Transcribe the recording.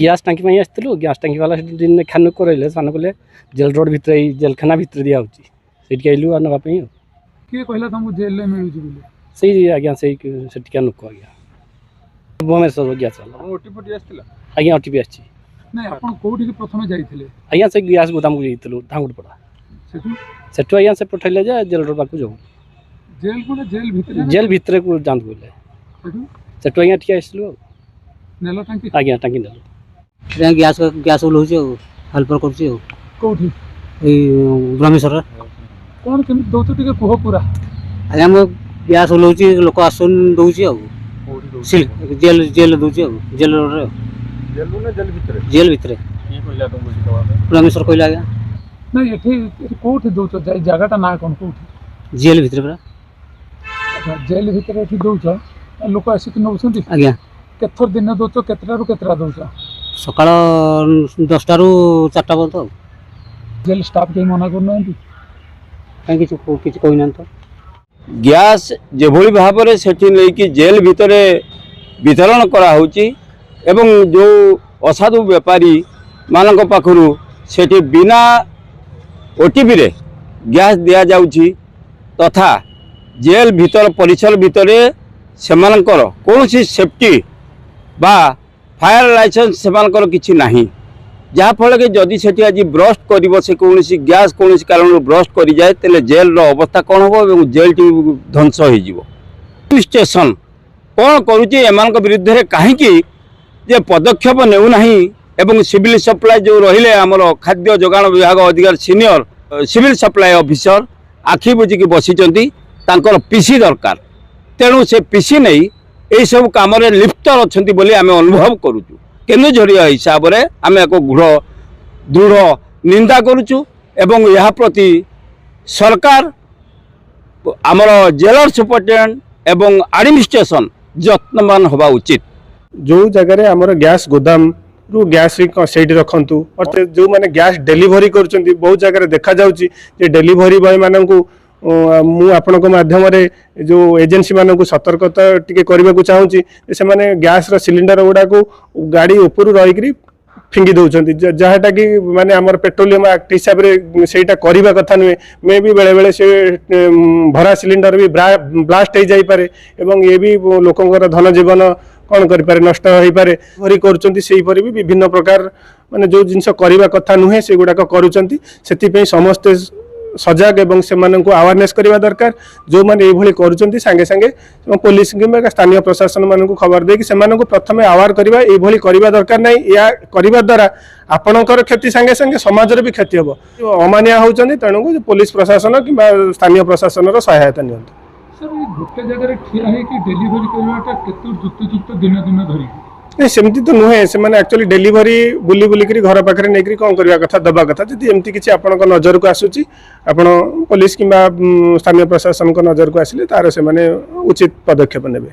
Gas टांकी आसलु gas टांकी वाला दिन खान कर कहले जेल रोड भितर जेलखाना भितर दिया आईलु नापी किए कहला तुमको जेल मिलूँ से आज्ञा से लोक आज्ञा भुवनेश्वर गैस वाला आज्ञा ओटीपी आसी प्रथम जाइए आज्ञा से गैस गोदाम को जाइलु धांगुड़पड़ा सेठू आज्ञा से पठेले जेल रोड पाक जाऊ जेल भितर को जात बोले सेठू आज्ञा ठीक आसलु आज्ञा टांकी नेलु गैस ओल्हौची हेल्पर कर ब्रह्मेश्वर कौन केमी दौच टे कह पूरा आज्ञा मो गैस ओल्हौची लोक आसन दौची जेल जेल दौची जेल रोड जेल भितर ब्रह्मेश्वर कहला आज्ञा नहीं ये कौटी दौच जगटा ना कौन कौटी जेल भितर पूरा जेल भितर दौच लोक आसिक नौ आज्ञा केथर दिन दौच केतटा केतटा दौच सकाळ 10टा ରୁ 4टा पर्यंत जेल स्टाफ कहीं मना करना कहीं किसी कहना तो गैस जेभली भाव में सेठी लेकी जेल भितर वितरण करा होची एवं जो असाधु व्यापारी मानक पाखरु सेठी बिना ओटीपी रे गैस दिया जाउची तथा जेल भितर परिसर भितर सेमानकर कौन सेफ्टी बा फायर लाइसेंस सेमानकर किछि नाही जहाँफल कि जदि सेठी आज ब्रस्ट कर से कौन गैस कौन कारण ब्रस्ट कर जाए तेल जेल अवस्था कौन हम जेल टी ध्वंस हो स्टेशन कौन करुचे एमान विरुद्ध में कहीं पदक्षेप नेउना एवं सिविल सप्लाई जो रहिले आमर खाद्य जोगाण विभाग अधिकारी सीनियर सिविल सप्लाई ऑफिसर आखि बुझिकी बसीचंती तांकर पीसी दरकार तेणु से पीसी नहीं यही सब काम लिप्त अच्छा बोली आम अनुभव करुचु केन्दुझरिया हिसाब से आम एक दृढ़ निंदा करुचु एवं यह प्रति सरकार आमर जेलर सुपरिटेडेंट एवं एडमिनिस्ट्रेशन यत्नवान होगा उचित जो जगह आमर गैस गोदाम रु गैस से रखु अर्थात जो मैंने गैस डेलीवरी कर बहुत जगह देखा जाऊँगी डेलीवरी बॉय मानू मुझे माध्यम जो एजेंसी मानक सतर्कता टिके करने को चाहूँगी से मैंने गैस सिलिंडर गुड़ा को गाड़ी ऊपर रहीकि फिंगी दौरान जहाँटा कि माने आमर पेट्रोलियम एक्ट हिसाब से करवा कथा नुहे मे भी बेले बेले से भरा सिलिंडर भी ब्लास्ट हो जापे एवं ये भी लोकंर धन जीवन कौन करें नष्ट हो पारे भरी कर विभिन्न प्रकार माने जो जिनस करवा कथा नुहे से गुड़ाक करुँच समस्ते सजग एवं से अवेयरनेस करवा दरकार जो मैंने ये करुँच सांगे सांगे पुलिस कि स्थानीय प्रशासन मान खबर देकी से प्रथम आवार करवा ये दरकार ना या करने द्वारा आपणकर क्षति सांगे सांगे समाज भी क्षति हम अमानिया होती तेणु पुलिस प्रशासन कि स्थानीय प्रशासन सहायता नि गोटे जगह ठिया डेलीवरी करवाटा केतु जुक्त दिन दिन धरिकी नहीं सेमती तो नुहे से मैंने एक्चुअली डेलीवरी बुली बुलिक घर पाखे नहीं कौन करवा कथा दबा कथा जब एमती किसी आपण नजर को आसूची आपण पुलिस कि स्थानीय प्रशासन नजर को आसिले तार से उचित पदक्षेप नेबे।